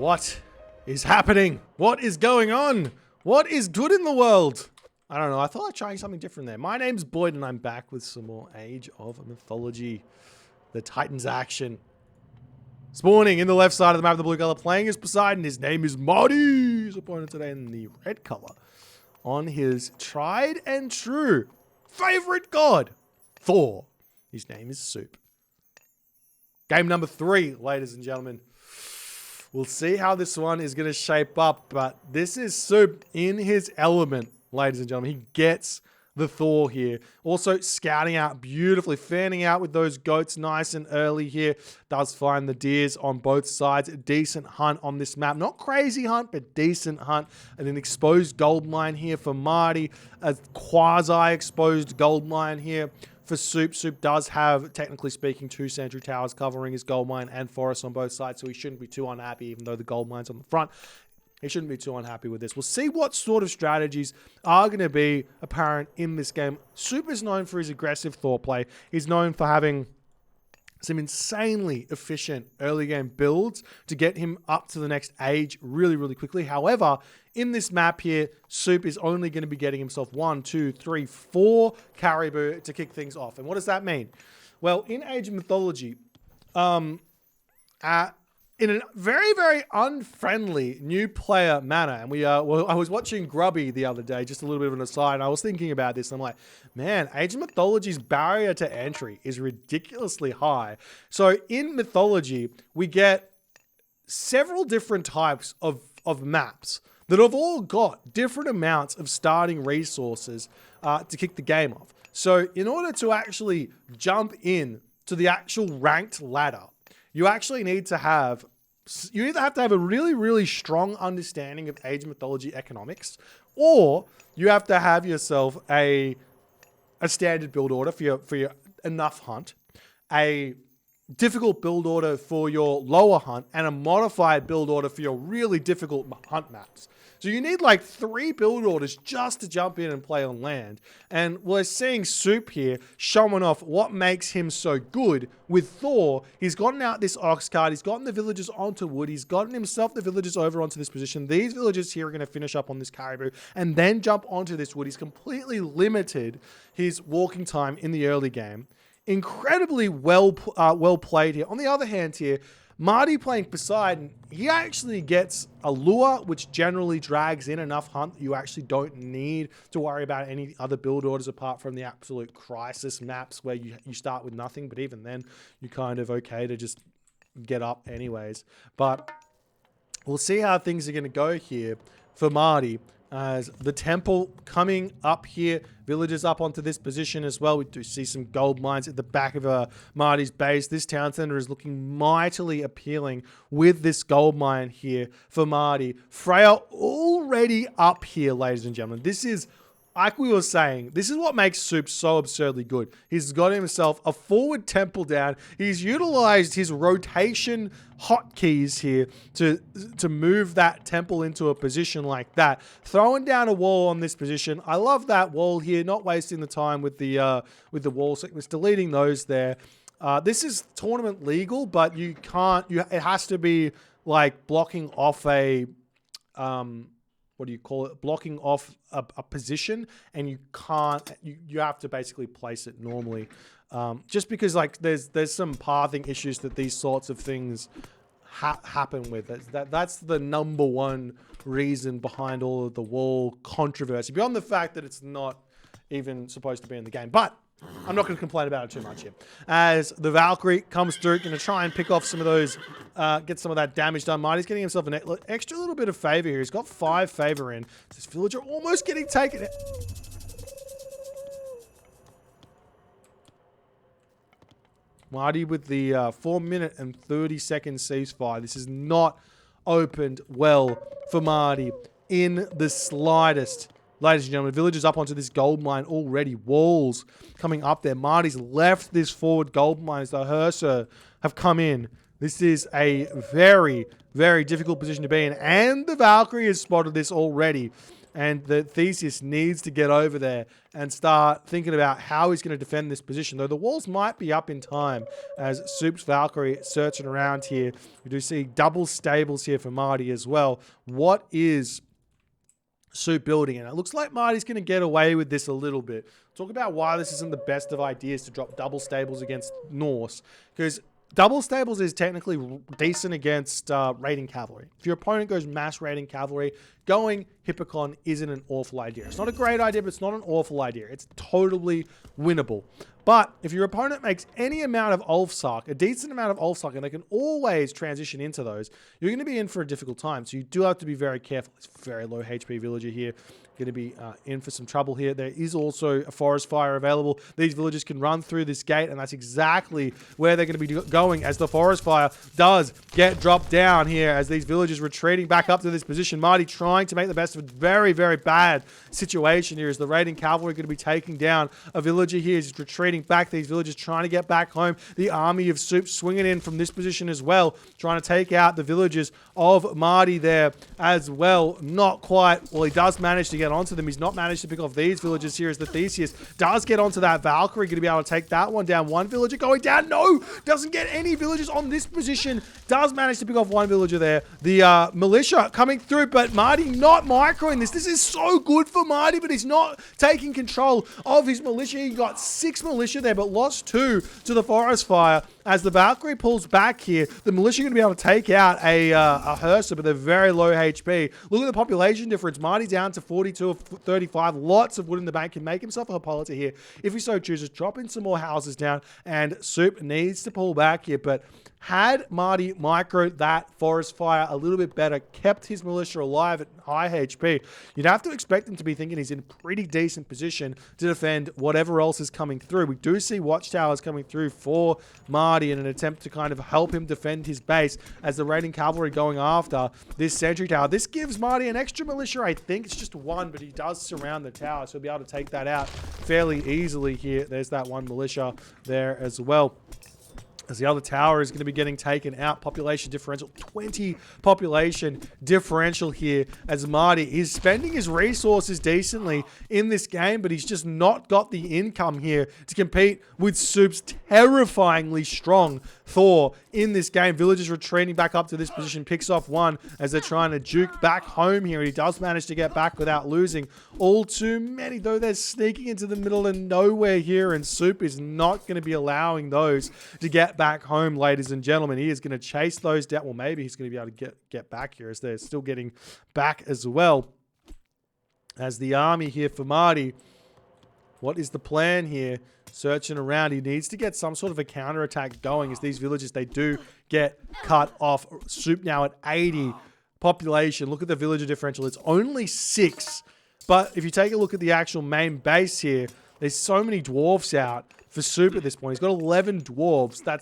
What is happening? What is going on? What is good in the world? I don't know. I thought I'd try something different there. My name's Boit, and I'm back with some more Age of Mythology. The Titans action. Spawning in the left side of the map, the blue color, playing as Poseidon. His name is Mahde. His opponent today in the red color. On his tried and true favorite god, Thor. His name is Suppe. Game number 3, ladies and gentlemen. We'll see how this one is going to shape up, but this is Suppe in his element, ladies and gentlemen. He gets the Thor here. Also scouting out beautifully, fanning out with those goats nice and early here. Does find the deers on both sides. A decent hunt on this map. Not crazy hunt, but decent hunt. And an exposed gold mine here for Mahde. A quasi-exposed gold mine here for Suppe. Suppe does have, technically speaking, 2 sentry towers covering his gold mine and forest on both sides, so he shouldn't be too unhappy, even though the gold mine's on the front. He shouldn't be too unhappy with this. We'll see what sort of strategies are going to be apparent in this game. Suppe is known for his aggressive Thor play. He's known for having some insanely efficient early game builds to get him up to the next age really, really quickly. However, in this map here, Suppe is only going to be getting himself 1, 2, 3, 4 caribou to kick things off. And what does that mean? Well, in Age of Mythology, in a very, very unfriendly new player manner. And I was watching Grubby the other day, just a little bit of an aside, and I was thinking about this, and I'm like, man, Age of Mythology's barrier to entry is ridiculously high. So in Mythology, we get several different types of maps that have all got different amounts of starting resources to kick the game off. So in order to actually jump in to the actual ranked ladder, you actually need to have, you either have to have a really, really strong understanding of Age of Mythology economics, or you have to have yourself a standard build order for your enough hunt, a difficult build order for your lower hunt, and a modified build order for your really difficult hunt maps. So you need like 3 build orders just to jump in and play on land. And we're seeing Suppe here showing off what makes him so good with Thor. He's gotten out this ox cart. He's gotten the villagers onto wood. He's gotten himself the villagers over onto this position. These villagers here are going to finish up on this caribou and then jump onto this wood. He's completely limited his walking time in the early game. Incredibly well played here. On the other hand here, Mahde playing Poseidon, he actually gets a lure, which generally drags in enough hunt that you actually don't need to worry about any other build orders apart from the absolute crisis maps where you start with nothing. But even then, you're kind of okay to just get up anyways. But we'll see how things are going to go here for Mahde. As the temple coming up here, villagers up onto this position as well. We do see some gold mines at the back of Mahde's base. This town center is looking mightily appealing with this gold mine here for Mahde. Freya already up here, ladies and gentlemen. This is, like we were saying, this is what makes Suppe so absurdly good. He's got himself a forward temple down. He's utilized his rotation hotkeys here to move that temple into a position like that. Throwing down a wall on this position. I love that wall here. Not wasting the time with the wall segments. Deleting those there. This is tournament legal, but you can't. It has to be like blocking off a what do you call it? Blocking off a position, and you can't. You have to basically place it normally, just because like there's some pathing issues that these sorts of things happen with. That's the number one reason behind all of the wall controversy. Beyond the fact that it's not even supposed to be in the game, but I'm not going to complain about it too much here. As the Valkyrie comes through, going to try and pick off some of those, get some of that damage done. Mahde's getting himself an extra little bit of favor here. He's got 5 favor in. This villager almost getting taken. Mahde with the 4-minute and 30-second ceasefire. This is not opened well for Mahde in the slightest. Ladies and gentlemen, villagers up onto this gold mine already. Walls coming up there. Mahde's left this forward gold mine as the Hersa have come in. This is a very, very difficult position to be in. And the Valkyrie has spotted this already. And the Theseus needs to get over there and start thinking about how he's going to defend this position. Though the walls might be up in time as Soup's Valkyrie searching around here. We do see double stables here for Mahde as well. What is Soup building? And it looks like Mahde's going to get away with this a little bit. Talk about why this isn't the best of ideas to drop double stables against Norse. Because double stables is technically decent against raiding cavalry. If your opponent goes mass raiding cavalry, going Hippocon isn't an awful idea. It's not a great idea, but it's not an awful idea. It's totally winnable. But if your opponent makes any amount of Ulfsark, a decent amount of Ulfsark, and they can always transition into those, you're going to be in for a difficult time. So you do have to be very careful. It's a very low HP villager here. Going to be in for some trouble here. There is also a forest fire available. These villagers can run through this gate, and that's exactly where they're going to be going as the forest fire does get dropped down here as these villagers retreating back up to this position. Mahde trying to make the best of a very, very bad situation here as the raiding cavalry are going to be taking down a villager here. He's retreating back. These villagers trying to get back home. The army of Soup swinging in from this position as well, trying to take out the villagers of Mahde there as well. Not quite. Well, he does manage to get onto them. He's not managed to pick off these villagers here as the Theseus does get onto that Valkyrie. Going to be able to take that one down. One villager going down. No! Doesn't get any villagers on this position. Does manage to pick off one villager there. The militia coming through, but Mahde not microing this. This is so good for Mahde, but he's not taking control of his militia. He got 6 militia there, but lost 2 to the forest fire. As the Valkyrie pulls back here, the militia are going to be able to take out a Hersa, but they're very low HP. Look at the population difference. Mahde down to 42 of 35. Lots of wood in the bank. Can make himself a Hippolyta here if he so chooses. Drop in some more houses down, and Soup needs to pull back here. But had Mahde microed that forest fire a little bit better, kept his militia alive at high HP, you'd have to expect him to be thinking he's in a pretty decent position to defend whatever else is coming through. We do see watchtowers coming through for Mahde in an attempt to kind of help him defend his base as the raiding cavalry going after this sentry tower. This gives Mahde an extra militia. I think it's just 1, but he does surround the tower, so he'll be able to take that out fairly easily here. There's that 1 militia there as well. As the other tower is going to be getting taken out. Population differential, 20 population differential here as Mahde is spending his resources decently in this game, but he's just not got the income here to compete with Soup's terrifyingly strong Thor in this game. Villagers retreating back up to this position, picks off 1 as they're trying to juke back home here. He does manage to get back without losing all too many, though they're sneaking into the middle of nowhere here, and Soup is not going to be allowing those to get back home, ladies and gentlemen. He is going to chase those down. Well, maybe he's going to be able to get back here as they're still getting back as well. As the army here for Mahde, what is the plan here? Searching around. He needs to get some sort of a counterattack going as these villages, they do get cut off. Soup now at 80 population. Look at the villager differential. It's only 6. But if you take a look at the actual main base here, there's so many dwarves out for Soup at this point. He's got 11 dwarves. That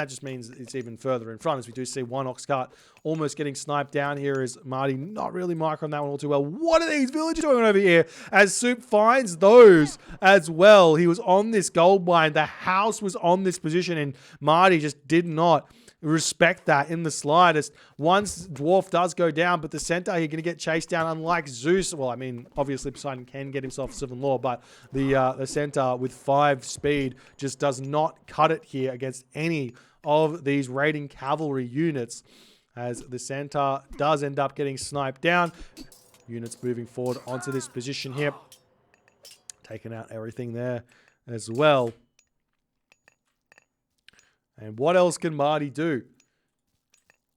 just means it's even further in front as we do see 1 ox cart almost getting sniped down here as Mahde not really microing that one all too well. What are these villagers doing over here as Soup finds those as well? He was on this gold mine. The house was on this position and Mahde just did not respect that in the slightest. Once dwarf does go down, but the centaur here going to get chased down, unlike Zeus. Well, I mean, obviously Poseidon can get himself 7 law, but the centaur with 5 speed just does not cut it here against any of these raiding cavalry units, as the centaur does end up getting sniped down. Units moving forward onto this position here, taking out everything there as well. And what else can Mahde do?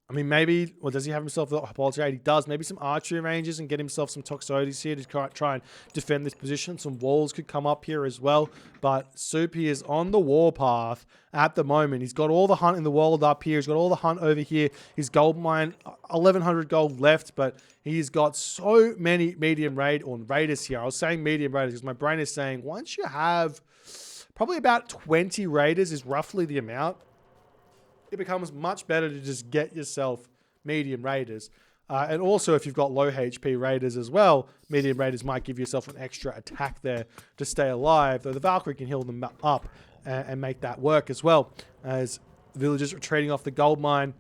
I mean, maybe, or does he have himself the Hippolyta? He does. Maybe some archery ranges and get himself some Toxotes here to try and defend this position. Some walls could come up here as well. But Soup is on the warpath at the moment. He's got all the hunt in the world up here. He's got all the hunt over here. His gold mine, 1,100 gold left, but he's got so many medium raiders here. I was saying medium raiders because my brain is saying once you have probably about 20 raiders is roughly the amount, it becomes much better to just get yourself medium raiders. And also, if you've got low HP raiders as well, medium raiders might give yourself an extra attack there to stay alive, though the Valkyrie can heal them up and make that work as well. As villagers retreating off the gold mine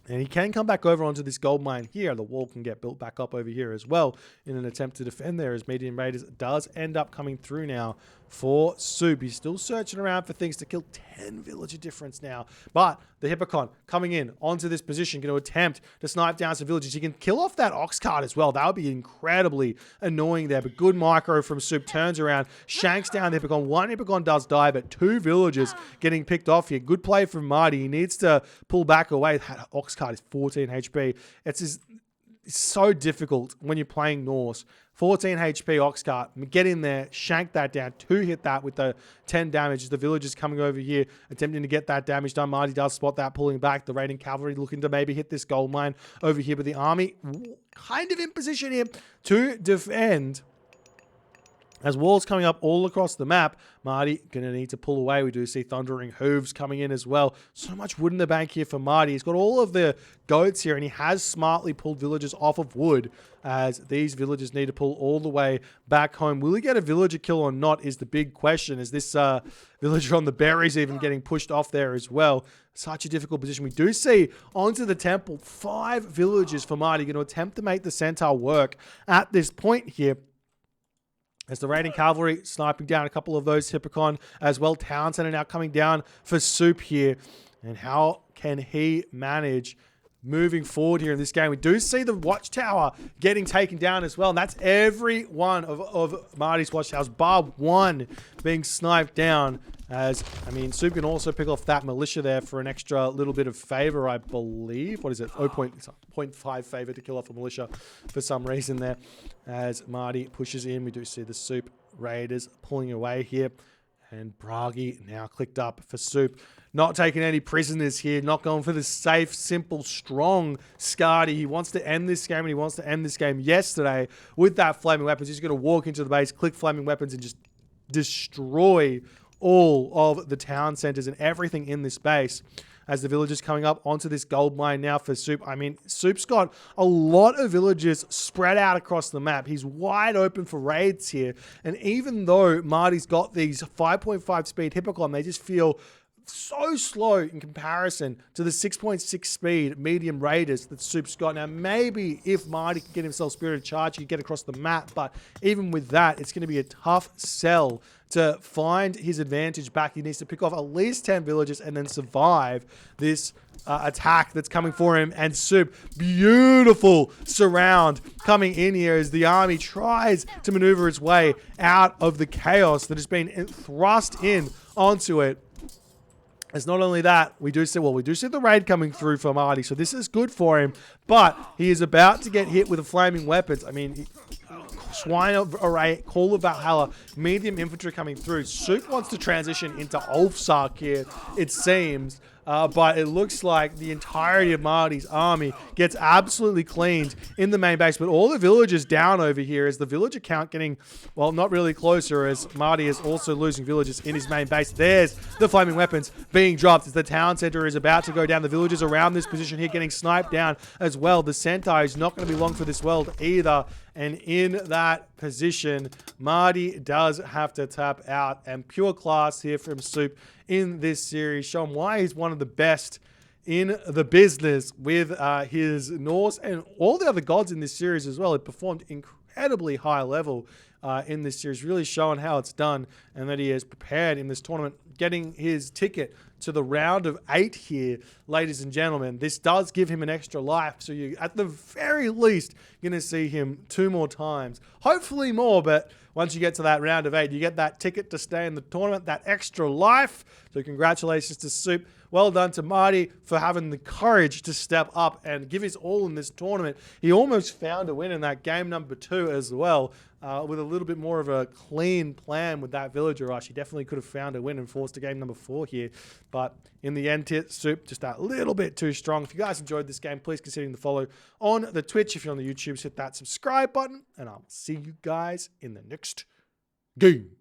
And he can come back over onto this gold mine here. The wall can get built back up over here as well in an attempt to defend there, as Medium Raiders does end up coming through now for Soup. He's still searching around for things to kill. 10 villager difference now. But the Hippocon coming in onto this position, going to attempt to snipe down some villagers. He can kill off that ox cart as well. That would be incredibly annoying there. But good micro from Soup. Turns around, shanks down the Hippocon. One Hippocon does die, but 2 villagers getting picked off here. Good play from Mahde. He needs to pull back away. That ox cart is 14 HP. It's so difficult when you're playing Norse. 14 HP Oxcart. Get in there, shank that down. 2 hit that with the 10 damage. The villagers coming over here, attempting to get that damage done. Mahde does spot that, pulling back. The raiding cavalry looking to maybe hit this gold mine over here. But the army kind of in position here to defend. As walls coming up all across the map, Mahde going to need to pull away. We do see thundering hooves coming in as well. So much wood in the bank here for Mahde. He's got all of the goats here, and he has smartly pulled villagers off of wood, as these villagers need to pull all the way back home. Will he get a villager kill or not is the big question. Is this villager on the berries even getting pushed off there as well? Such a difficult position. We do see onto the temple 5 villagers for Mahde, going to attempt to make the centaur work at this point here. As the raiding cavalry sniping down a couple of those Hippocon as well. Town Center now coming down for Soup here. And how can he manage moving forward here in this game? We do see the watchtower getting taken down as well. And that's every one of Mahde's watchtowers, bar 1 being sniped down. As, I mean, Soup can also pick off that militia there for an extra little bit of favor, I believe. What is it? 0.5 favor to kill off a militia for some reason there. As Mahde pushes in, we do see the Soup raiders pulling away here. And Bragi now clicked up for Soup. Not taking any prisoners here. Not going for the safe, simple, strong Skadi. He wants to end this game, and he wants to end this game yesterday with that flaming weapons. He's going to walk into the base, click flaming weapons, and just destroy all of the town centers and everything in this base. As the villagers coming up onto this gold mine now for Soup. I mean, Soup's got a lot of villagers spread out across the map. He's wide open for raids here. And even though Mahde's got these 5.5 speed Hippocon, they just feel so slow in comparison to the 6.6 speed medium raiders that Soup's got. Now, maybe if Mahde can get himself Spirited Charge, he can get across the map. But even with that, it's going to be a tough sell to find his advantage back. He needs to pick off at least 10 villagers and then survive this attack that's coming for him. And Soup, beautiful surround coming in here as the army tries to maneuver its way out of the chaos that has been thrust in onto it. As not only that, we do see the raid coming through for Mahde, so this is good for him, but he is about to get hit with the flaming weapons. I mean, Swine Array, Call of Valhalla, medium infantry coming through. Soup wants to transition into Ulfsark here, it seems. But it looks like the entirety of Mahde's army gets absolutely cleaned in the main base. But all the villagers down over here is the villager count getting, well, not really closer, as Mahde is also losing villagers in his main base. There's the flaming weapons being dropped as the town center is about to go down. The villagers around this position here getting sniped down as well. The centaur is not going to be long for this world either. And in that position, Mahde does have to tap out. And pure class here from Soup in this series, showing why he's one of the best in the business with his Norse and all the other gods in this series as well. It performed incredibly high level in this series, really showing how it's done and that he is prepared in this tournament, getting his ticket to the round of 8 here, ladies and gentlemen. This does give him an extra life, so you, at the very least, going to see him 2 more times. Hopefully more, but once you get to that round of 8, you get that ticket to stay in the tournament, that extra life. So congratulations to Soup. Well done to Mahde for having the courage to step up and give his all in this tournament. He almost found a win in that game number 2 as well, with a little bit more of a clean plan with that villager rush. He definitely could have found a win and forced a game number 4 here. But in the end, Soup just that little bit too strong. If you guys enjoyed this game, please consider the follow on the Twitch. If you're on the YouTube, hit that subscribe button. And I'll see you guys in the next game.